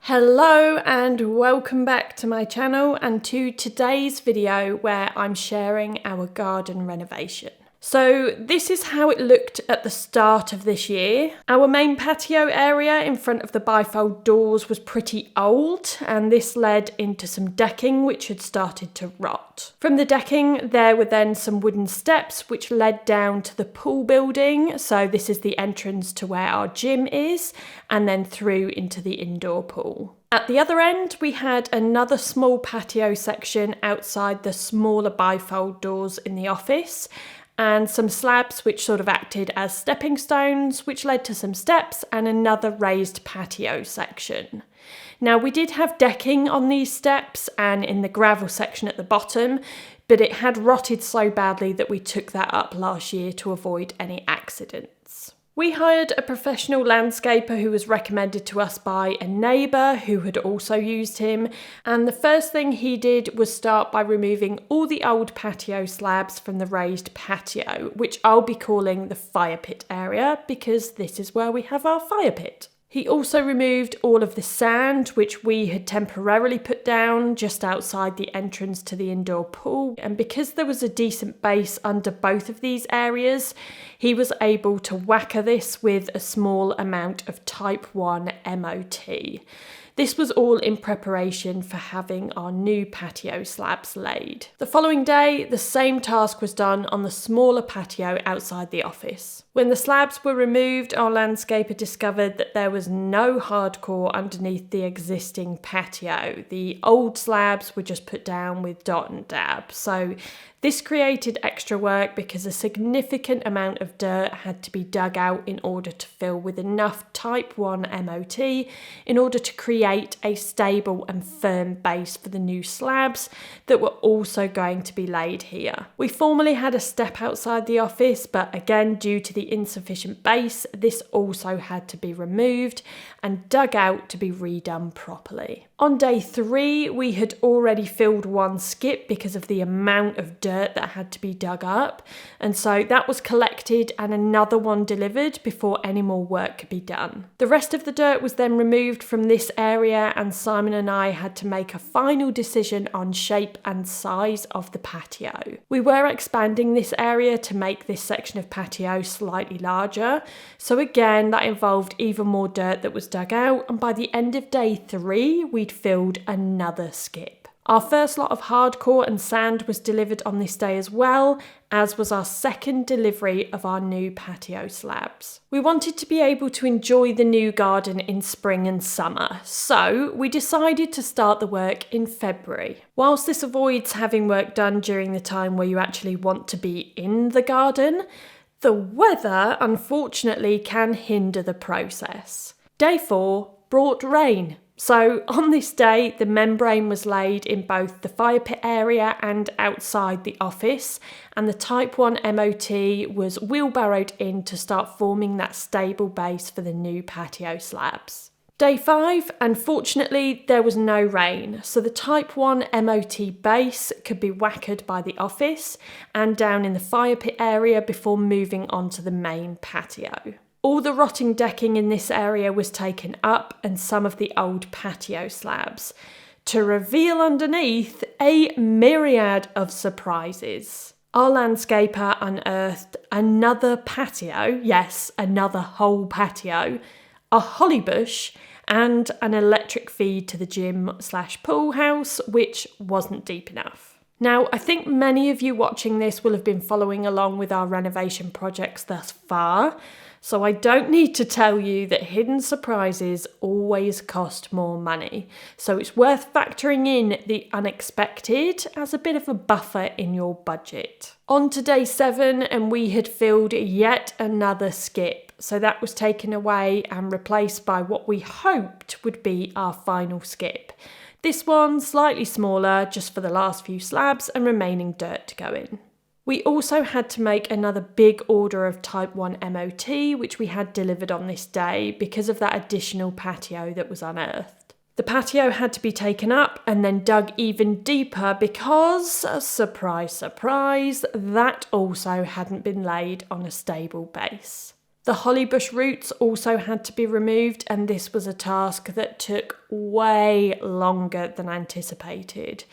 Hello and welcome back to my channel and to today's video where I'm sharing our garden renovation. So this is how it looked at the start of this year. Our main patio area in front of the bifold doors was pretty old, and this led into some decking which had started to rot. From the decking there were then some wooden steps which led down to the pool building, so this is the entrance to where our gym is, and then through into the indoor pool. At the other end, we had another small patio section outside the smaller bifold doors in the office, and some slabs which sort of acted as stepping stones, which led to some steps and another raised patio section. Now, we did have decking on these steps and in the gravel section at the bottom, but it had rotted so badly that we took that up last year to avoid any accidents. We hired a professional landscaper who was recommended to us by a neighbour who had also used him, and the first thing he did was start by removing all the old patio slabs from the raised patio, which I'll be calling the fire pit area because this is where we have our fire pit. He also removed all of the sand which we had temporarily put down just outside the entrance to the indoor pool, and because there was a decent base under both of these areas, he was able to whacker this with a small amount of Type 1 MOT. This was all in preparation for having our new patio slabs laid. The following day, the same task was done on the smaller patio outside the office. When the slabs were removed, our landscaper discovered that there was no hardcore underneath the existing patio. The old slabs were just put down with dot and dab. So this created extra work because a significant amount of dirt had to be dug out in order to fill with enough Type 1 MOT in order to create a stable and firm base for the new slabs that were also going to be laid here. We formerly had a step outside the office, but again, due to the insufficient base, this also had to be removed and dug out to be redone properly. On day 3, we had already filled one skip because of the amount of dirt that had to be dug up, and so that was collected and another one delivered before any more work could be done. The rest of the dirt was then removed from this area, and Simon and I had to make a final decision on shape and size of the patio. We were expanding this area to make this section of patio slightly larger, so again that involved even more dirt that was dug out, and by the end of day 3 we'd filled another skip. Our first lot of hardcore and sand was delivered on this day as well, as was our second delivery of our new patio slabs. We wanted to be able to enjoy the new garden in spring and summer, so we decided to start the work in February. Whilst this avoids having work done during the time where you actually want to be in the garden, the weather unfortunately can hinder the process. Day 4 brought rain. So on this day, the membrane was laid in both the fire pit area and outside the office, and the Type 1 MOT was wheelbarrowed in to start forming that stable base for the new patio slabs. Day 5, unfortunately, there was no rain, so the Type 1 MOT base could be whackered by the office and down in the fire pit area before moving on to the main patio. All the rotting decking in this area was taken up and some of the old patio slabs, to reveal underneath a myriad of surprises. Our landscaper unearthed another patio, yes, another whole patio, a holly bush, and an electric feed to the gym/pool house, which wasn't deep enough. Now, I think many of you watching this will have been following along with our renovation projects thus far, so I don't need to tell you that hidden surprises always cost more money. So it's worth factoring in the unexpected as a bit of a buffer in your budget. On to day 7, and we had filled yet another skip. So that was taken away and replaced by what we hoped would be our final skip. This one slightly smaller, just for the last few slabs and remaining dirt to go in. We also had to make another big order of Type 1 MOT, which we had delivered on this day because of that additional patio that was unearthed. The patio had to be taken up and then dug even deeper because, surprise, surprise, that also hadn't been laid on a stable base. The holly bush roots also had to be removed, and this was a task that took way longer than anticipated.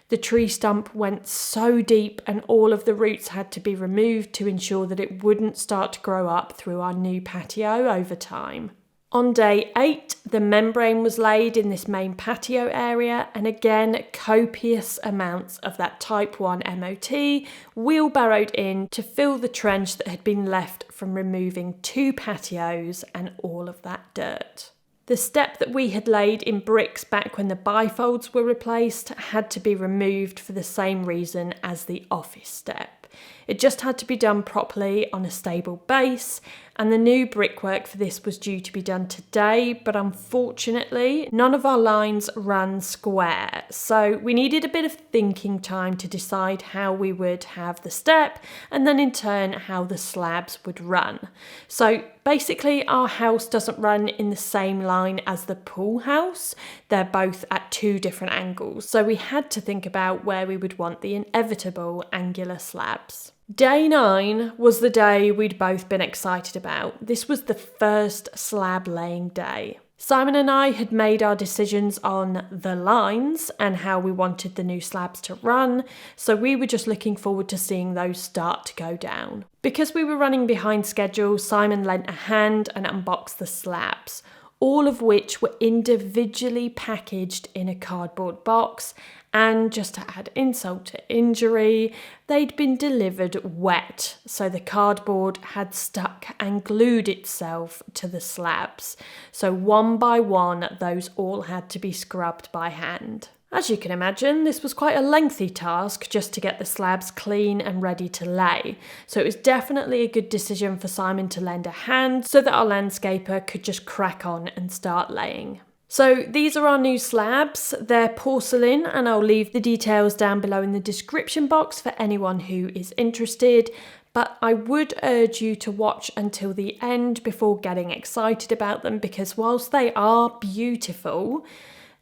The tree stump went so deep and all of the roots had to be removed to ensure that it wouldn't start to grow up through our new patio over time. On day 8, the membrane was laid in this main patio area, and again, copious amounts of that Type 1 MOT wheelbarrowed in to fill the trench that had been left from removing 2 patios and all of that dirt. The step that we had laid in bricks back when the bifolds were replaced had to be removed for the same reason as the office step. It just had to be done properly on a stable base, and the new brickwork for this was due to be done today, but unfortunately none of our lines ran square, so we needed a bit of thinking time to decide how we would have the step and then in turn how the slabs would run. So basically our house doesn't run in the same line as the pool house, they're both at 2 different angles, so we had to think about where we would want the inevitable angular slabs. Day 9 was the day we'd both been excited about. This was the first slab laying day. Simon and I had made our decisions on the lines and how we wanted the new slabs to run, so we were just looking forward to seeing those start to go down. Because we were running behind schedule, Simon lent a hand and unboxed the slabs, all of which were individually packaged in a cardboard box. And just to add insult to injury, they'd been delivered wet, so the cardboard had stuck and glued itself to the slabs. So one by one, those all had to be scrubbed by hand. As you can imagine, this was quite a lengthy task just to get the slabs clean and ready to lay. So it was definitely a good decision for Simon to lend a hand so that our landscaper could just crack on and start laying. So these are our new slabs. They're porcelain, and I'll leave the details down below in the description box for anyone who is interested, but I would urge you to watch until the end before getting excited about them, because whilst they are beautiful,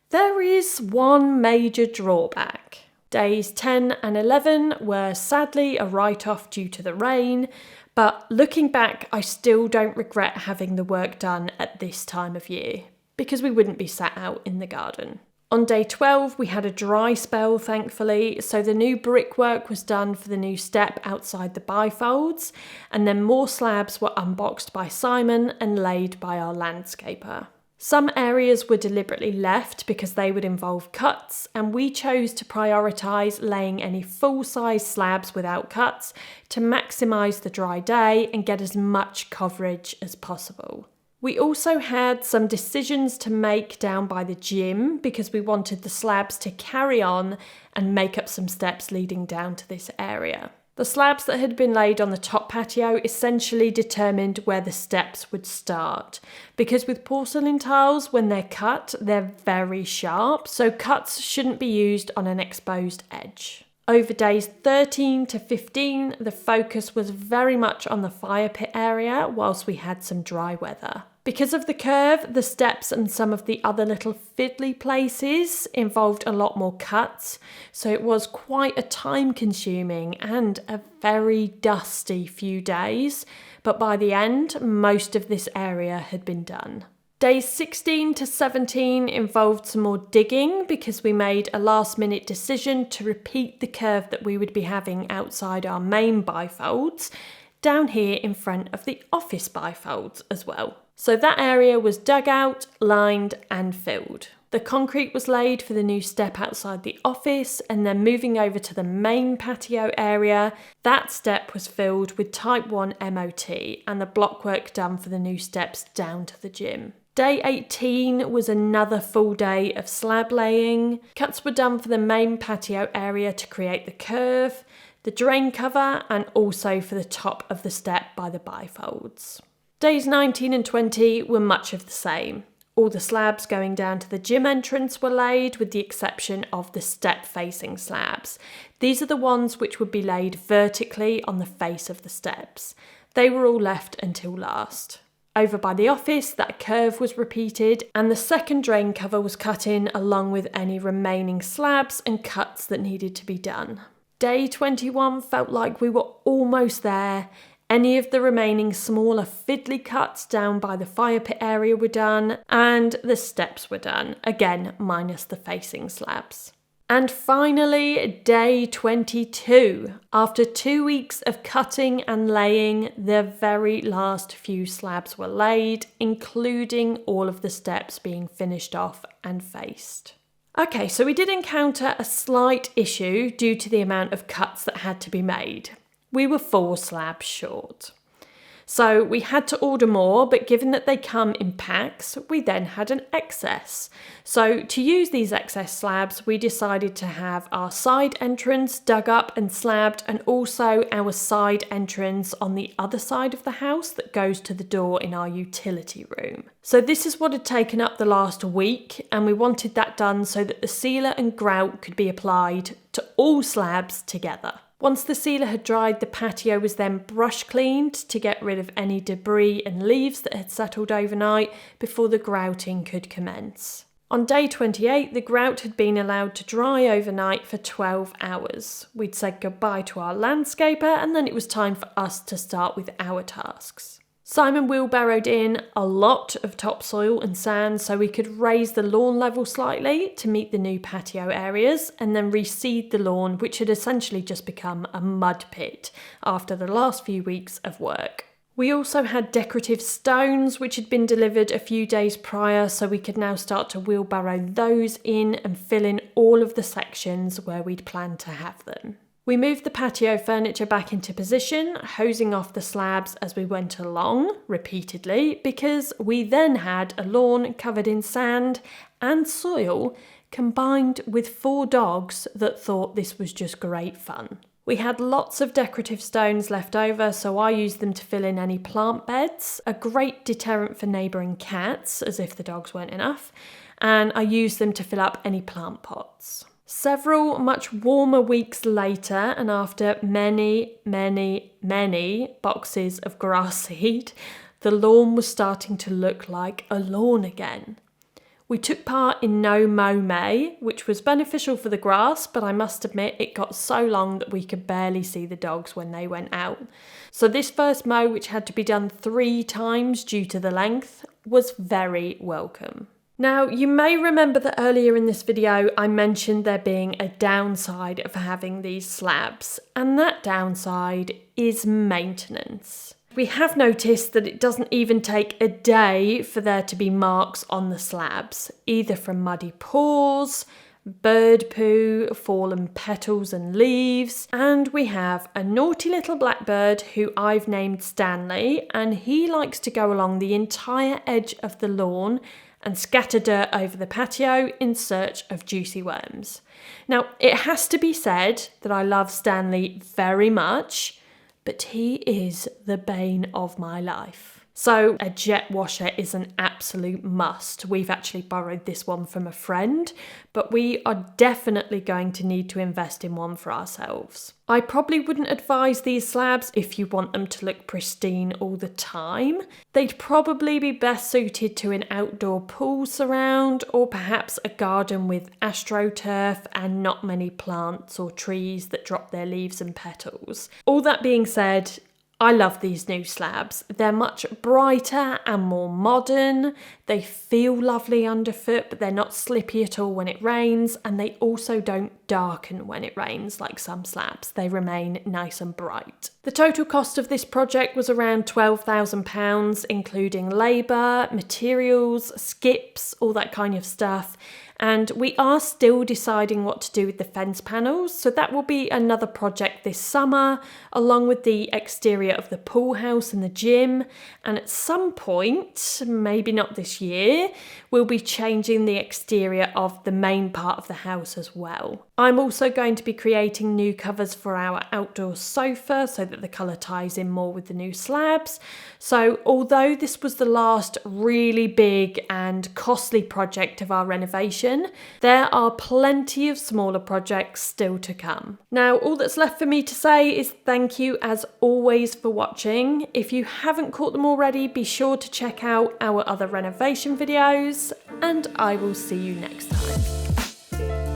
there is one major drawback. Days 10 and 11 were sadly a write-off due to the rain, but looking back, I still don't regret having the work done at this time of year, because we wouldn't be sat out in the garden. On day 12, we had a dry spell, thankfully, so the new brickwork was done for the new step outside the bifolds, and then more slabs were unboxed by Simon and laid by our landscaper. Some areas were deliberately left because they would involve cuts, and we chose to prioritise laying any full-size slabs without cuts to maximise the dry day and get as much coverage as possible. We also had some decisions to make down by the gym because we wanted the slabs to carry on and make up some steps leading down to this area. The slabs that had been laid on the top patio essentially determined where the steps would start, because with porcelain tiles, when they're cut, they're very sharp, so cuts shouldn't be used on an exposed edge. Over days 13 to 15, the focus was very much on the fire pit area whilst we had some dry weather. Because of the curve, the steps and some of the other little fiddly places involved a lot more cuts, so it was quite a time-consuming and a very dusty few days, but by the end, most of this area had been done. Days 16 to 17 involved some more digging because we made a last-minute decision to repeat the curve that we would be having outside our main bifolds, down here in front of the office bifolds as well. So that area was dug out, lined and filled. The concrete was laid for the new step outside the office, and then moving over to the main patio area, that step was filled with Type 1 MOT and the blockwork done for the new steps down to the gym. Day 18 was another full day of slab laying. Cuts were done for the main patio area to create the curve, the drain cover, and also for the top of the step by the bifolds. Days 19 and 20 were much of the same. All the slabs going down to the gym entrance were laid, with the exception of the step-facing slabs. These are the ones which would be laid vertically on the face of the steps. They were all left until last. Over by the office, that curve was repeated, and the second drain cover was cut in along with any remaining slabs and cuts that needed to be done. Day 21 felt like we were almost there. Any of the remaining smaller fiddly cuts down by the fire pit area were done, and the steps were done, again minus the facing slabs. And finally, day 22. After 2 weeks of cutting and laying, the very last few slabs were laid, including all of the steps being finished off and faced. Okay, so we did encounter a slight issue due to the amount of cuts that had to be made. We were 4 slabs short. So we had to order more, but given that they come in packs, we then had an excess. So to use these excess slabs, we decided to have our side entrance dug up and slabbed, and also our side entrance on the other side of the house that goes to the door in our utility room. So this is what had taken up the last week, and we wanted that done so that the sealer and grout could be applied to all slabs together. Once the sealer had dried, the patio was then brush cleaned to get rid of any debris and leaves that had settled overnight before the grouting could commence. On day 28, the grout had been allowed to dry overnight for 12 hours. We'd said goodbye to our landscaper, and then it was time for us to start with our tasks. Simon wheelbarrowed in a lot of topsoil and sand so we could raise the lawn level slightly to meet the new patio areas, and then reseed the lawn, which had essentially just become a mud pit after the last few weeks of work. We also had decorative stones which had been delivered a few days prior, so we could now start to wheelbarrow those in and fill in all of the sections where we'd planned to have them. We moved the patio furniture back into position, hosing off the slabs as we went along repeatedly, because we then had a lawn covered in sand and soil, combined with 4 dogs that thought this was just great fun. We had lots of decorative stones left over, so I used them to fill in any plant beds, a great deterrent for neighbouring cats, as if the dogs weren't enough, and I used them to fill up any plant pots. Several much warmer weeks later, and after many boxes of grass seed, the lawn was starting to look like a lawn again. We took part in No Mow May, which was beneficial for the grass, but I must admit it got so long that we could barely see the dogs when they went out. So this first mow, which had to be done 3 times due to the length, was very welcome. Now, you may remember that earlier in this video I mentioned there being a downside of having these slabs, and that downside is maintenance. We have noticed that it doesn't even take a day for there to be marks on the slabs, either from muddy paws, bird poo, fallen petals and leaves, and we have a naughty little blackbird who I've named Stanley, and he likes to go along the entire edge of the lawn and scatter dirt over the patio in search of juicy worms. Now, it has to be said that I love Stanley very much, but he is the bane of my life. So a jet washer is an absolute must. We've actually borrowed this one from a friend, but we are definitely going to need to invest in one for ourselves. I probably wouldn't advise these slabs if you want them to look pristine all the time. They'd probably be best suited to an outdoor pool surround, or perhaps a garden with astroturf and not many plants or trees that drop their leaves and petals. All that being said, I love these new slabs. They're much brighter and more modern. They feel lovely underfoot, but they're not slippy at all when it rains, and they also don't darken when it rains like some slabs. They remain nice and bright. The total cost of this project was around £12,000, including labour, materials, skips, all that kind of stuff. And we are still deciding what to do with the fence panels, so that will be another project this summer, along with the exterior of the pool house and the gym. And at some point, maybe not this year, we'll be changing the exterior of the main part of the house as well. I'm also going to be creating new covers for our outdoor sofa so that the colour ties in more with the new slabs. So although this was the last really big and costly project of our renovation, there are plenty of smaller projects still to come. Now, all that's left for me to say is thank you as always for watching. If you haven't caught them already, be sure to check out our other renovation videos, and I will see you next time.